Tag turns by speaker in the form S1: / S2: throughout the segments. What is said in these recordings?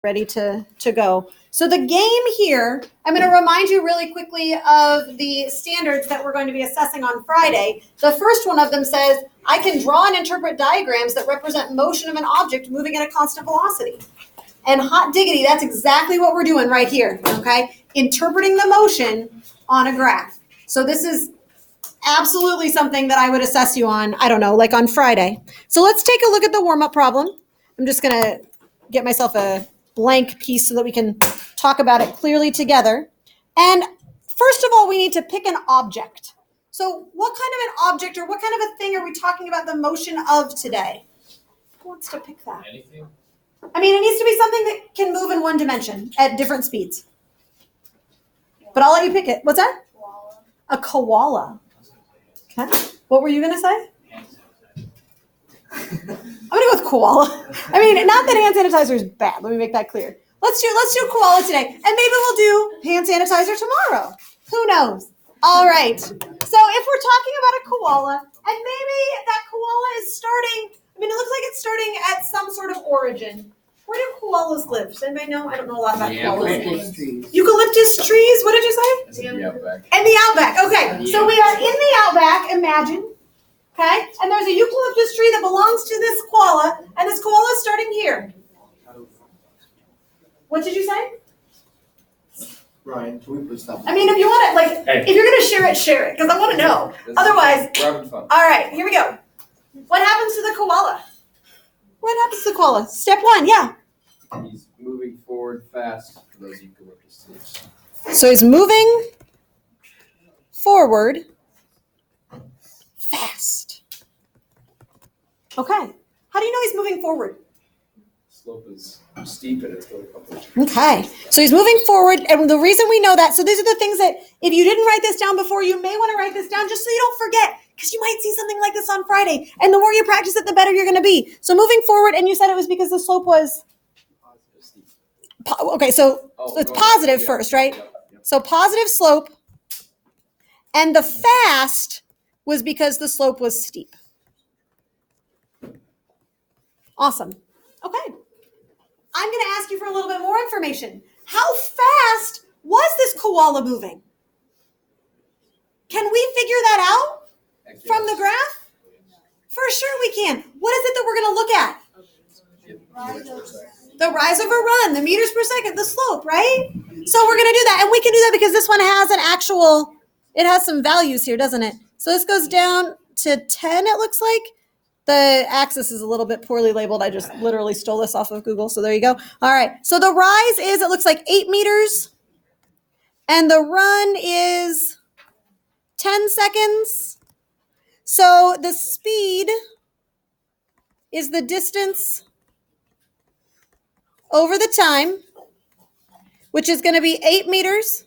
S1: ready to go. So the game here, I'm going to remind you really quickly of the standards that we're going to be assessing on Friday. The first one of them says, I can draw and interpret diagrams that represent motion of an object moving at a constant velocity. And hot diggity, that's exactly what we're doing right here, okay? Interpreting the motion on a graph. So this is absolutely something that I would assess you on, I don't know, like on Friday. So let's take a look at the warm-up problem. I'm just going to get myself a blank piece so that we can talk about it clearly together. And first of all, we need to pick an object. So what kind of an object or what kind of a thing are we talking about the motion of today? Who wants to pick that?
S2: Anything?
S1: I mean, it needs to be something that can move in one dimension at different speeds. But I'll let you pick it. What's that?
S3: Koala.
S1: A koala. Okay. What were you going to say? I'm going to go with koala. I mean, not that hand sanitizer is bad. Let me make that clear. Let's do koala today. And maybe we'll do hand sanitizer tomorrow. Who knows? All right. So if we're talking about a koala, and maybe that koala is starting, I mean, it looks like it's starting at some sort of origin. Where do koalas live? Does anybody know? I don't know a lot about koalas. Eucalyptus trees? What did you say?
S2: In the outback.
S1: In the outback. Okay. So we are in the outback, imagine. Okay? And there's a eucalyptus tree that belongs to this koala, and this koala is starting here. What did you say?
S4: Ryan, can we please stop?
S1: I mean, if you want to, if you're going to share it, because I want to know. Otherwise,
S2: We're having fun.
S1: all right, here we go. What happens to the koala? What happens to the koala? Step one, yeah.
S2: He's moving forward fast for those eucalyptus trees.
S1: So he's moving forward fast. Okay. How do you know he's moving forward?
S2: Slope is steep and it's going to come.
S1: Okay. So he's moving forward. And the reason we know that, so these are the things that if you didn't write this down before, you may want to write this down just so you don't forget. Because you might see something like this on Friday. And the more you practice it, the better you're going to be. So moving forward, and you said it was because the slope was... Okay, so it's positive first, right?
S2: Yep.
S1: So positive slope. And the fast was because the slope was steep. Awesome. Okay. I'm going to ask you for a little bit more information. How fast was this koala moving? Can we figure that out from the graph? For sure we can. What is it that we're going to look at? The rise over run, the meters per second, the slope, right? So we're going to do that. And we can do that because this one has an actual, it has some values here, doesn't it? So this goes down to 10, it looks like. The axis is a little bit poorly labeled. I just literally stole this off of Google. So there you go. All right. So the rise is, it looks like 8 meters. And the run is 10 seconds. So the speed is the distance over the time, which is going to be 8 meters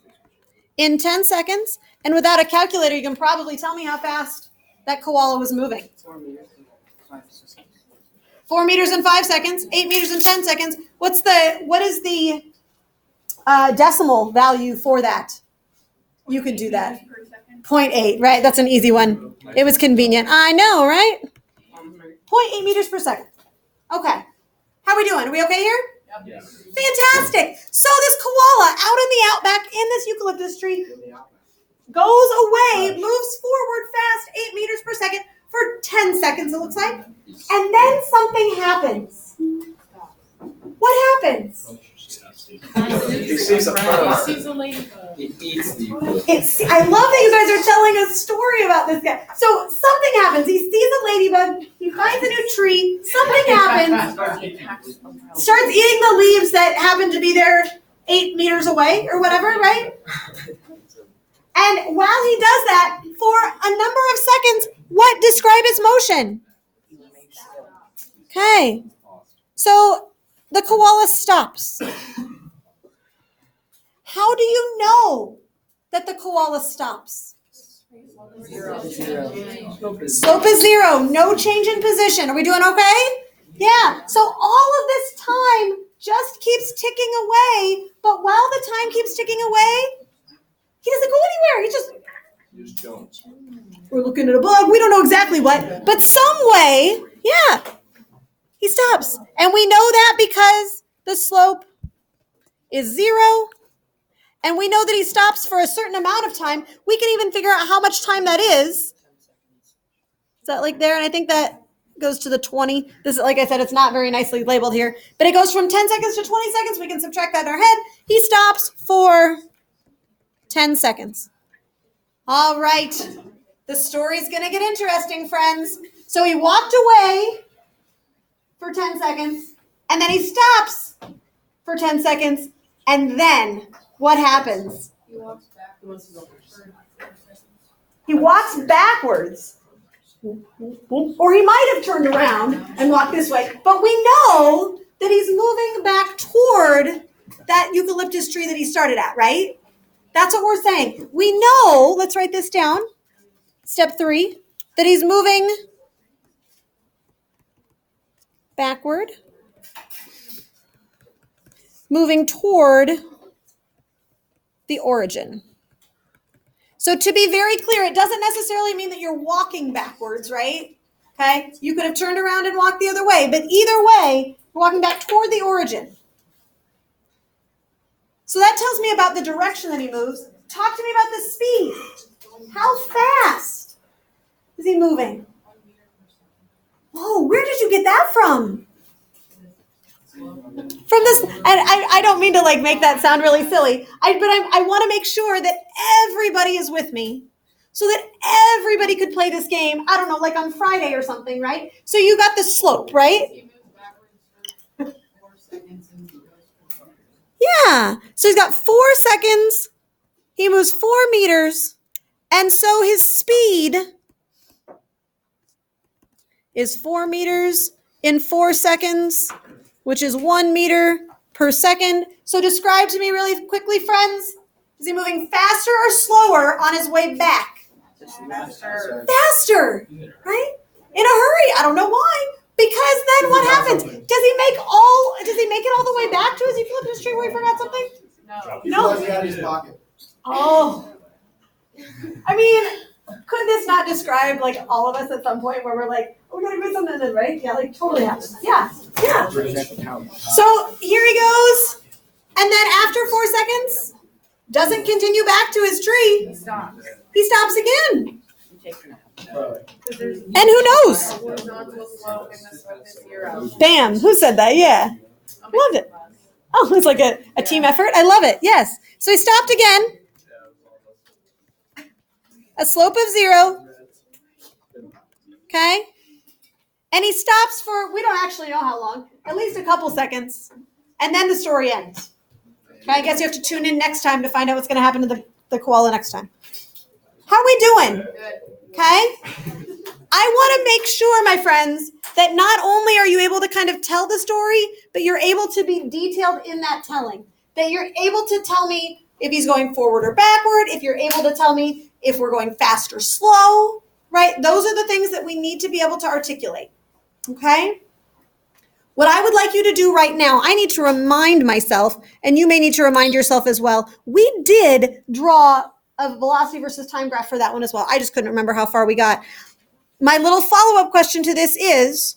S1: in 10 seconds. And without a calculator, you can probably tell me how fast that koala was moving. 4 meters in 5 seconds, 8 meters in 10 seconds. What is the decimal value for that? You could do that. 0.8, right? That's an easy one. It was convenient. I know, right? 0.8 meters per second. Okay. How are we doing? Are we okay here?
S2: Yes.
S1: Fantastic. So this koala out in the outback in this eucalyptus tree goes away, moves forward fast, 8 meters per second for 10 seconds, it looks like. And then something happens. What happens?
S2: He sees a ladybug. He eats the eucalyptus.
S1: I love that you guys are telling a story about this guy. So something happens. He sees a ladybug. He finds a new tree. Something happens. Starts eating the leaves that happen to be there 8 meters away or whatever, right? And while he does that, for a number of seconds, what describe its motion? Okay. So the koala stops. How do you know that the koala stops? Slope is 0. No change in position. Are we doing okay? Yeah. So all of this time just keeps ticking away. But while the time keeps ticking away, he doesn't go anywhere.
S2: You just don't.
S1: We're looking at a bug. We don't know exactly what. But some way, yeah, he stops. And we know that because the slope is 0. And we know that he stops for a certain amount of time. We can even figure out how much time that is. Is that like there? And I think that goes to the 20. This is, like I said, it's not very nicely labeled here, but it goes from 10 seconds to 20 seconds. We can subtract that in our head. He stops for 10 seconds. All right. The story's going to get interesting, friends. So he walked away for 10 seconds, and then he stops for 10 seconds, and then what happens? He walks backwards. Or he might have turned around and walked this way. But we know that he's moving back toward that eucalyptus tree that he started at, right? That's what we're saying. We know, let's write this down, step 3, that he's moving backward, moving toward the origin. So to be very clear, it doesn't necessarily mean that you're walking backwards, right? Okay? You could have turned around and walked the other way, but either way, you're walking back toward the origin. So that tells me about the direction that he moves. Talk to me about the speed. How fast is he moving? Whoa, where did you get that from? From this, and I don't mean to like make that sound really silly, but I want to make sure that everybody is with me so that everybody could play this game, I don't know, like on Friday or something, right? So you got the slope, right? Yeah, so he's got 4 seconds, he moves 4 meters, and so his speed is 4 meters in 4 seconds, which is 1 meter per second. So describe to me really quickly, friends. Is he moving faster or slower on his way back? Faster. Faster, right? In a hurry. I don't know why. Because then what happens? Does he make it all the way back to his eucalyptus tree where he forgot something? No. He had his pocket. Oh. I mean, could this not describe like all of us at some point where we're like, we're gonna do something then, right? Yeah, like totally happens. Yeah. So here he goes, and then after 4 seconds, doesn't continue back to his tree. He stops again. And who knows? Bam! Who said that? Yeah, loved it. Oh, it's like a team effort. I love it. Yes. So he stopped again. A slope of 0. Okay. And he stops for, we don't actually know how long, at least a couple seconds. And then the story ends. Okay, I guess you have to tune in next time to find out what's going to happen to the koala next time. How are we doing? Okay? I want to make sure, my friends, that not only are you able to kind of tell the story, but you're able to be detailed in that telling. That you're able to tell me if he's going forward or backward, if you're able to tell me if we're going fast or slow, right? Those are the things that we need to be able to articulate. Okay? What I would like you to do right now, I need to remind myself, and you may need to remind yourself as well, we did draw a velocity versus time graph for that one as well. I just couldn't remember how far we got. My little follow-up question to this is,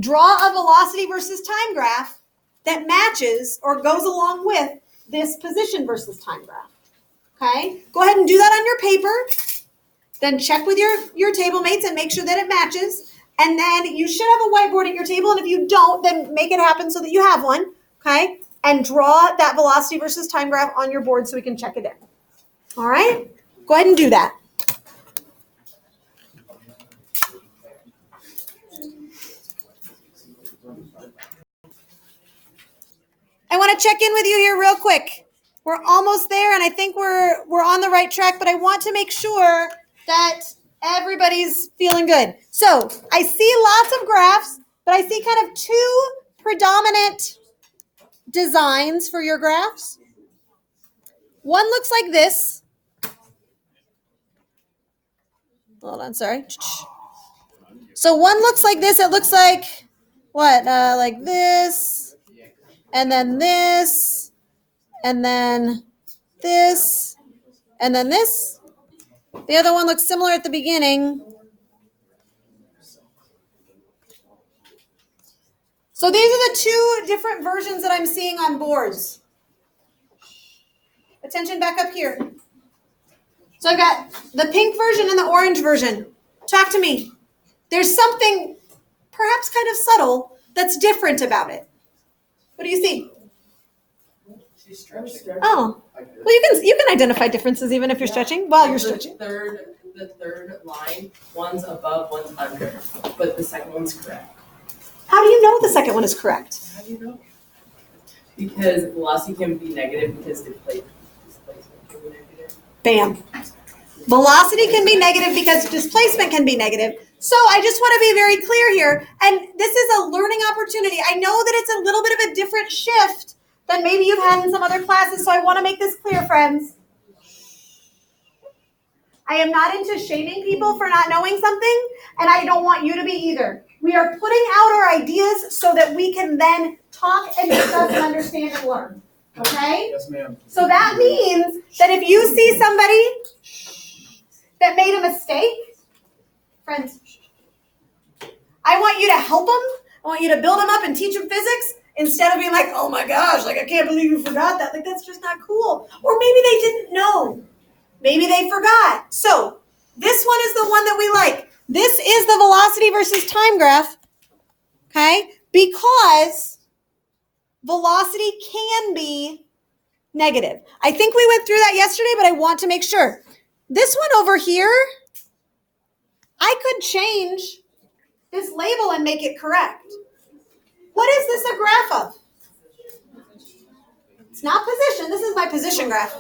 S1: draw a velocity versus time graph that matches or goes along with this position versus time graph. Okay? Go ahead and do that on your paper. Then check with your table mates and make sure that it matches. And then you should have a whiteboard at your table. And if you don't, then make it happen so that you have one. Okay? And draw that velocity versus time graph on your board so we can check it in. All right? Go ahead and do that. I want to check in with you here real quick. We're almost there, and I think we're on the right track, but I want to make sure that everybody's feeling good. So I see lots of graphs, but I see kind of 2 predominant designs for your graphs. One looks like this. Hold on, sorry. So one looks like this. It looks like what? Like this, and then this, and then this, and then this. The other one looks similar at the beginning. So these are the 2 different versions that I'm seeing on boards. Attention back up here. So I've got the pink version and the orange version. Talk to me. There's something perhaps kind of subtle that's different about it. What do you see?
S2: She's stretching.
S1: Oh, well, you can identify differences even if you're stretching while you're stretching.
S2: The third line, one's above, one's under, but the second one's correct.
S1: How do you know the second one is correct?
S2: How do you know? Because velocity can be negative because displacement can be negative.
S1: Bam. Velocity can be negative because displacement can be negative. So I just want to be very clear here, and this is a learning opportunity. I know that it's a little bit of a different shift than maybe you've had in some other classes, so I want to make this clear, friends. I am not into shaming people for not knowing something, and I don't want you to be either. We are putting out our ideas so that we can then talk and discuss and understand and learn. Okay?
S3: Yes, ma'am.
S1: So that means that if you see somebody that made a mistake, friends, I want you to help them. I want you to build them up and teach them physics instead of being like, oh my gosh, like I can't believe you forgot that. Like that's just not cool. Or maybe they didn't know. Maybe they forgot. So this one is the one that we like. This is the velocity versus time graph, okay? Because velocity can be negative. I think we went through that yesterday, but I want to make sure. This one over here, I could change this label and make it correct. What is this a graph of? It's not position. This is my position graph.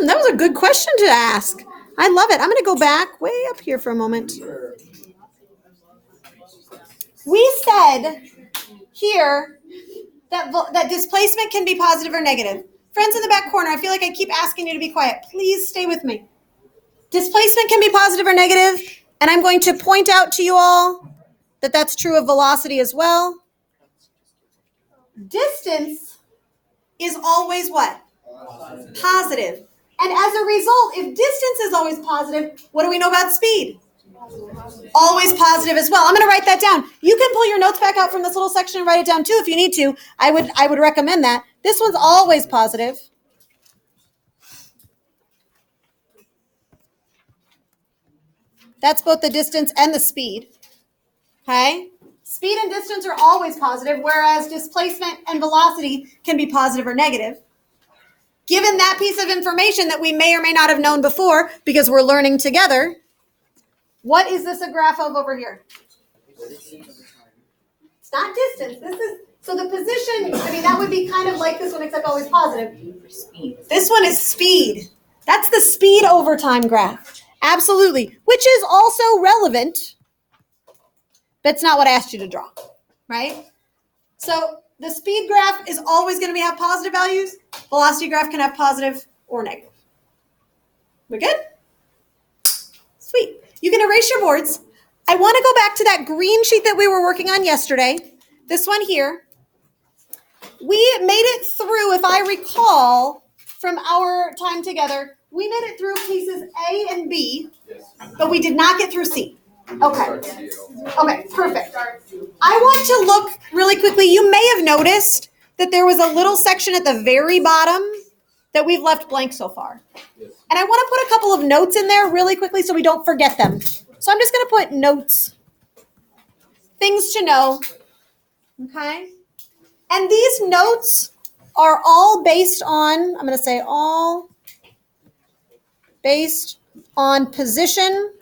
S1: That was a good question to ask. I love it. I'm going to go back way up here for a moment. We said here that displacement can be positive or negative. Friends in the back corner, I feel like I keep asking you to be quiet. Please stay with me. Displacement can be positive or negative, and I'm going to point out to you all that that's true of velocity as well. Distance is always what? Positive. And as a result, if distance is always positive, what do we know about speed? Always positive as well. I'm going to write that down. You can pull your notes back out from this little section and write it down too if you need to. I would recommend that. This one's always positive. That's both the distance and the speed. Okay? Speed and distance are always positive, whereas displacement and velocity can be positive or negative. Given that piece of information that we may or may not have known before because we're learning together, what is this a graph of over here? It's not distance. So the position, that would be kind of like this one except always positive. This one is speed. That's the speed over time graph. Absolutely. Which is also relevant, but it's not what I asked you to draw, right? So the speed graph is always going to have positive values. Velocity graph can have positive or negative. We good? Sweet. You can erase your boards. I want to go back to that green sheet that we were working on yesterday. This one here. We made it through, if I recall, from our time together, we made it through cases A and B, but we did not get through C. Okay. Okay, perfect. I want to look really quickly. You may have noticed that there was a little section at the very bottom that we've left blank so far. And I want to put a couple of notes in there really quickly so we don't forget them. So I'm just going to put notes, things to know, okay? And these notes are all based on, I'm going to say all based on position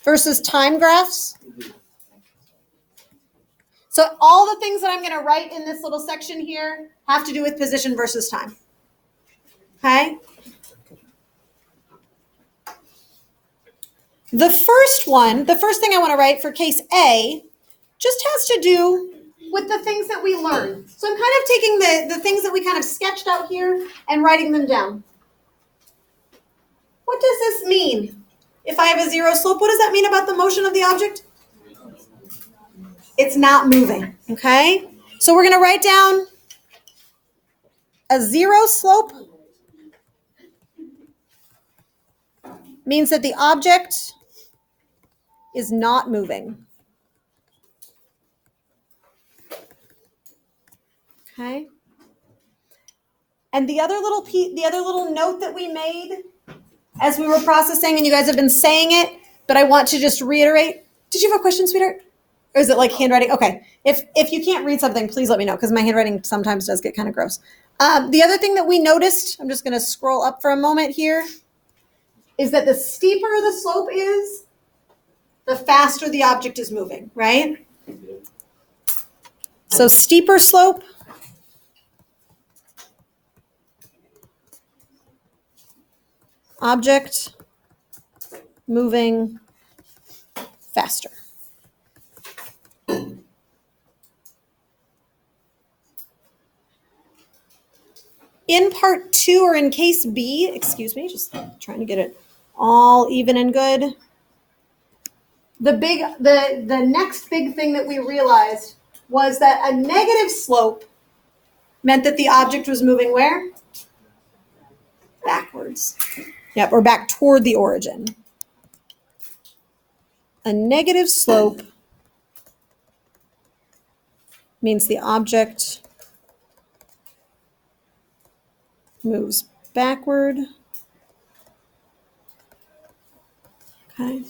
S1: versus time graphs. So all the things that I'm going to write in this little section here have to do with position versus time. Okay? The first thing I want to write for case A just has to do with the things that we learned. So I'm kind of taking the things that we kind of sketched out here and writing them down. What does this mean? If I have a zero slope, what does that mean about the motion of the object? It's not moving, okay? So we're going to write down a zero slope means that the object is not moving. Okay. And the other little note that we made as we were processing, and you guys have been saying it, but I want to just reiterate. Did you have a question, sweetheart? Or is it like handwriting? Okay. If you can't read something, please let me know, because my handwriting sometimes does get kind of gross. The other thing that we noticed, I'm just going to scroll up for a moment here, is that the steeper the slope is, the faster the object is moving, right? So steeper slope, object moving faster. In part 2, or in case B, excuse me, just trying to get it all even and good. The next big thing that we realized was that a negative slope meant that the object was moving where? Backwards. Yep, or back toward the origin. A negative slope means the object moves backward. Okay.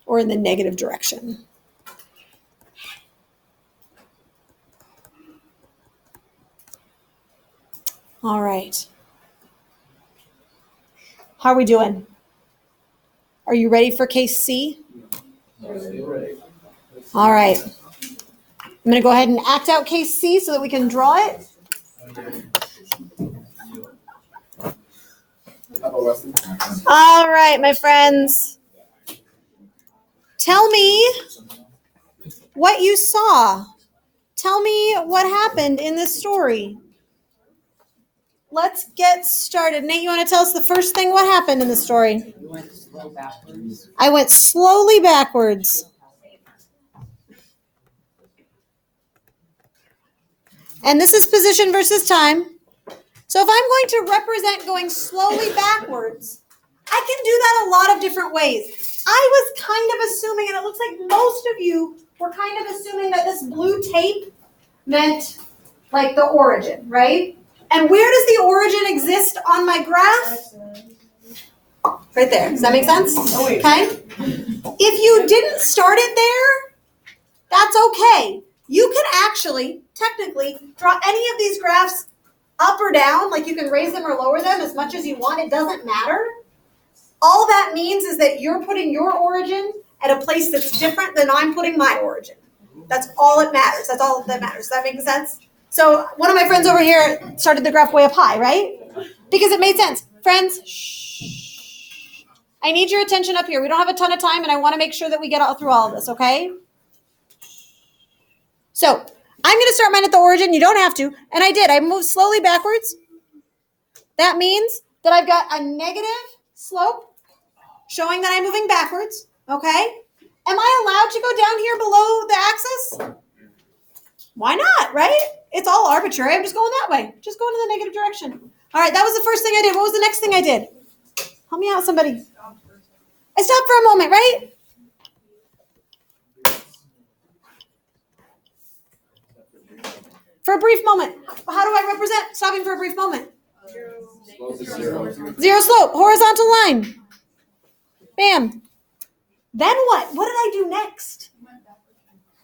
S1: Or in the negative direction. All right. How are we doing? Are you ready for case C? All right. I'm going to go ahead and act out case C so that we can draw it. All right, my friends. Tell me what you saw. Tell me what happened in this story. Let's get started. Nate, you want to tell us the first thing? What happened in the story?
S2: You went slow backwards.
S1: I went slowly backwards. And this is position versus time. So if I'm going to represent going slowly backwards, I can do that a lot of different ways. I was kind of assuming, and it looks like most of you were kind of assuming, that this blue tape meant like the origin, right? And where does the origin exist on my graph? Right there. Does that make sense? Okay. If you didn't start it there, that's okay. You can actually, technically, draw any of these graphs up or down. Like, you can raise them or lower them as much as you want. It doesn't matter. All that means is that you're putting your origin at a place that's different than I'm putting my origin. That's all it matters. That's all that matters. Does that make sense? So one of my friends over here started the graph way up high, right? Because it made sense. Friends, shh. I need your attention up here. We don't have a ton of time, and I want to make sure that we get through all of this, okay? So I'm going to start mine at the origin. You don't have to. And I did. I moved slowly backwards. That means that I've got a negative slope showing that I'm moving backwards, okay? Am I allowed to go down here below the axis? Why not, right? It's all arbitrary. I'm just going that way. Just going in the negative direction. All right, that was the first thing I did. What was the next thing I did? Help me out, somebody. I stopped for a moment, right? For a brief moment. How do I represent stopping for a brief moment? Zero slope. Horizontal line. Bam. Then what? What did I do next?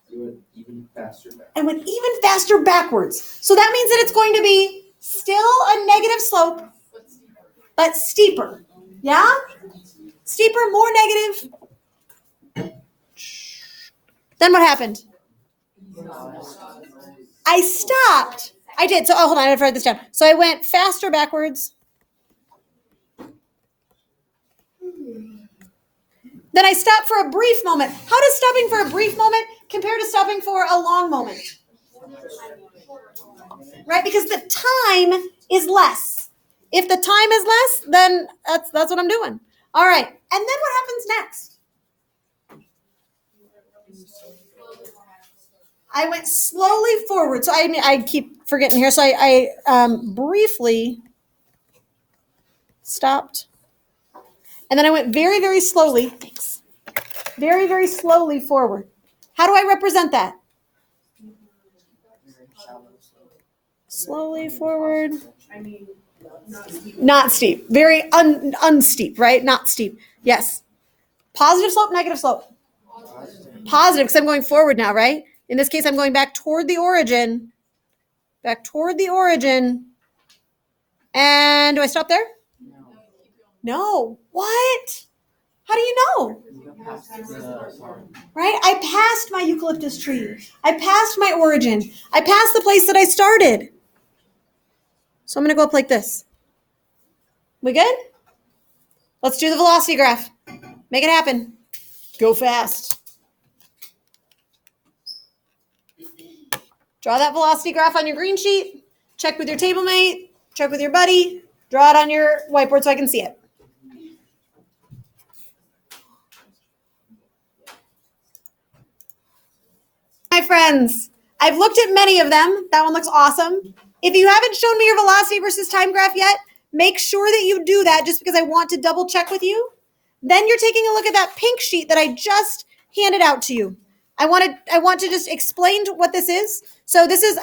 S3: You went even faster back.
S1: I went even faster backwards. So that means that it's going to be still a negative slope, but steeper. Yeah? Steeper, more negative. Then what happened? I stopped. I did. So, hold on. I have to write this down. So I went faster backwards. Then I stopped for a brief moment. How does stopping for a brief moment compare to stopping for a long moment? Right? Because the time is less. If the time is less, then that's what I'm doing. All right. And then what happens next? I went slowly forward. So I keep forgetting here. So I briefly stopped. And then I went very, very slowly. Thanks. Very, very slowly forward. How do I represent that? slowly forward.
S2: I mean, not steep.
S1: Not steep. Very unsteep, right? Not steep. Yes. Positive slope, negative slope. Positive, because I'm going forward now, right? In this case, I'm going back toward the origin. Back toward the origin. And do I stop there? No. What? How do you know? Right? I passed my eucalyptus tree. I passed my origin. I passed the place that I started. So I'm going to go up like this. We good? Let's do the velocity graph. Make it happen. Go fast. Draw that velocity graph on your green sheet. Check with your table mate. Check with your buddy. Draw it on your whiteboard so I can see it. My friends, I've looked at many of them. That one looks awesome. If you haven't shown me your velocity versus time graph yet, make sure that you do that just because I want to double check with you. Then you're taking a look at that pink sheet that I just handed out to you. I want to just explain what this is. So this is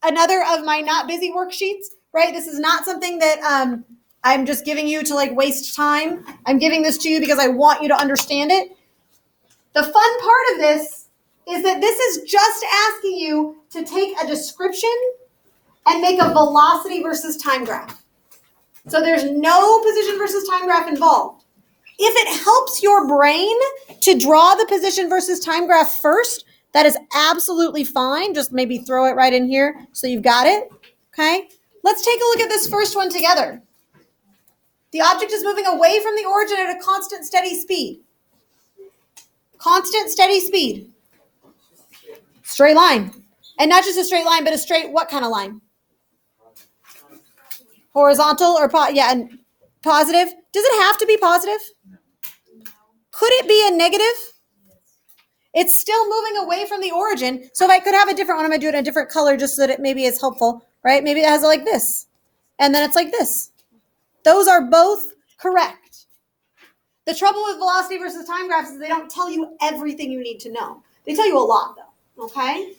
S1: another of my not busy worksheets, right? This is not something that I'm just giving you to like waste time. I'm giving this to you because I want you to understand it. The fun part of this is that this is just asking you to take a description and make a velocity versus time graph. So there's no position versus time graph involved. If it helps your brain to draw the position versus time graph first, that is absolutely fine. Just maybe throw it right in here so you've got it. Okay? Let's take a look at this first one together. The object is moving away from the origin at a constant, steady speed. Constant, steady speed. Straight line. And not just a straight line, but a straight what kind of line? Horizontal or and positive? Does it have to be positive? Could it be a negative? It's still moving away from the origin. So if I could have a different one, I'm going to do it in a different color just so that it maybe is helpful, right? Maybe it has it like this. And then it's like this. Those are both correct. The trouble with velocity versus time graphs is they don't tell you everything you need to know. They tell you a lot, though, okay?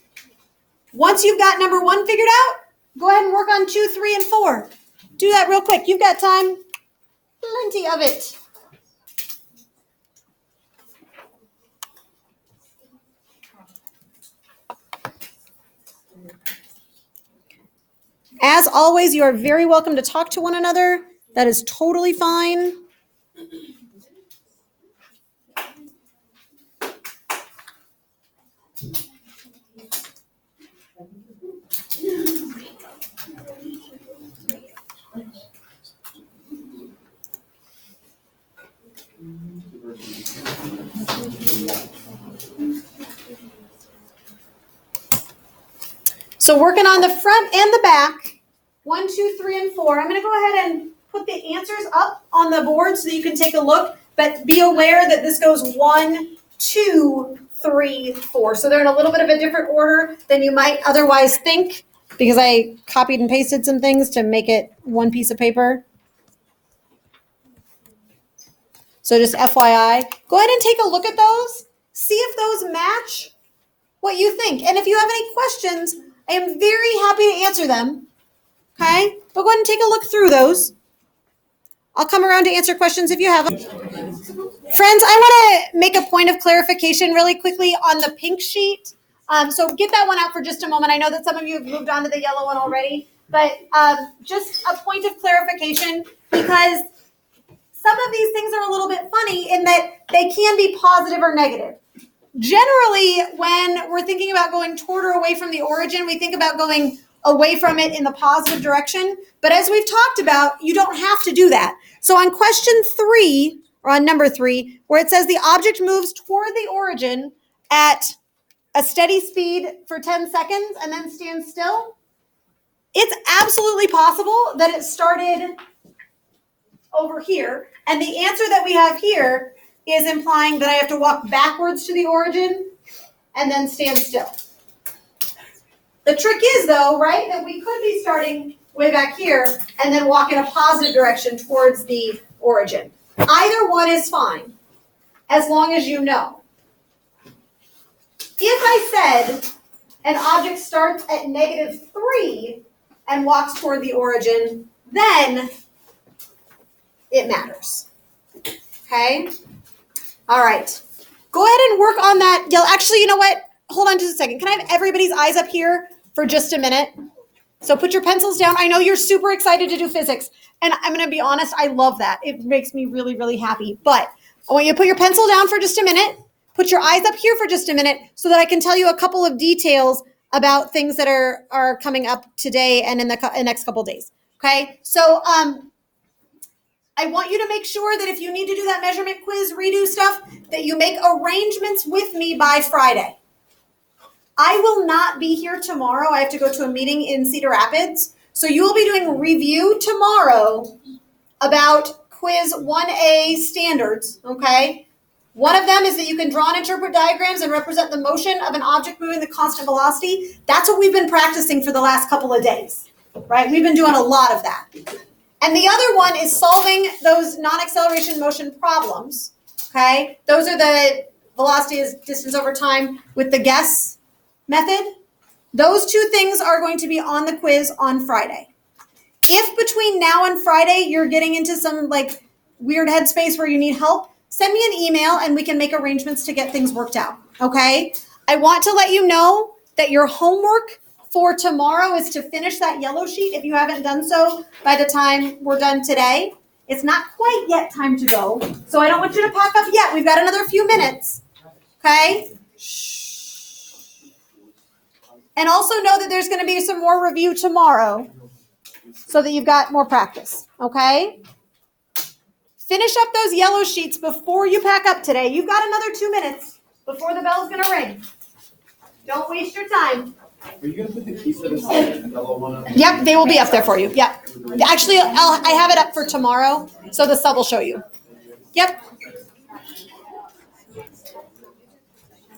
S1: Once you've got number 1 figured out, go ahead and work on 2, 3, and 4. Do that real quick. You've got time. Plenty of it. As always, you are very welcome to talk to one another. That is totally fine. So working on the front and the back, 1, 2, 3, and 4. I'm going to go ahead and put the answers up on the board so that you can take a look, but be aware that this goes 1, 2, 3, 4. So they're in a little bit of a different order than you might otherwise think because I copied and pasted some things to make it one piece of paper. So just FYI, go ahead and take a look at those. See if those match what you think. And if you have any questions, I am very happy to answer them. Okay? But go ahead and take a look through those. I'll come around to answer questions if you have them. Friends, I want to make a point of clarification really quickly on the pink sheet. So get that one out for just a moment. I know that some of you have moved on to the yellow one already, but just a point of clarification because some of these things are a little bit funny in that they can be positive or negative. Generally, when we're thinking about going toward or away from the origin, we think about going away from it in the positive direction. But as we've talked about, you don't have to do that. So on question 3, or on number 3, where it says the object moves toward the origin at a steady speed for 10 seconds and then stands still, it's absolutely possible that it started over here. And the answer that we have here is implying that I have to walk backwards to the origin and then stand still. The trick is, though, right, that we could be starting way back here and then walk in a positive direction towards the origin. Either one is fine, as long as you know. If I said an object starts at -3 and walks toward the origin, then it matters. Okay? All right. Go ahead and work on that. Actually, you know what? Hold on just a second. Can I have everybody's eyes up here for just a minute? So put your pencils down. I know you're super excited to do physics. And I'm going to be honest, I love that. It makes me really, really happy. But I want you to put your pencil down for just a minute. Put your eyes up here for just a minute so that I can tell you a couple of details about things that are coming up today and in the next couple of days. Okay? So I want you to make sure that if you need to do that measurement quiz, redo stuff, that you make arrangements with me by Friday. I will not be here tomorrow. I have to go to a meeting in Cedar Rapids. So you will be doing review tomorrow about quiz 1A standards, okay? One of them is that you can draw and interpret diagrams and represent the motion of an object moving the constant velocity. That's what we've been practicing for the last couple of days, right? We've been doing a lot of that. And the other one is solving those non-acceleration motion problems, okay? Those are the velocity is distance over time with the guess method. Those two things are going to be on the quiz on Friday. If between now and Friday you're getting into some like weird headspace where you need help, send me an email and we can make arrangements to get things worked out, okay? I want to let you know that your homework for tomorrow is to finish that yellow sheet if you haven't done so by the time we're done today. It's not quite yet time to go, so I don't want you to pack up yet. We've got another few minutes, okay? Shh. And also know that there's going to be some more review tomorrow so that you've got more practice, okay? Finish up those yellow sheets before you pack up today. You've got another 2 minutes before the bell's going to ring. Don't waste your time.
S3: Are you going to put the keys to the yellow one up?
S1: Yep, they will be up there for you. Yep. Actually, I have it up for tomorrow, so the sub will show you. Yep.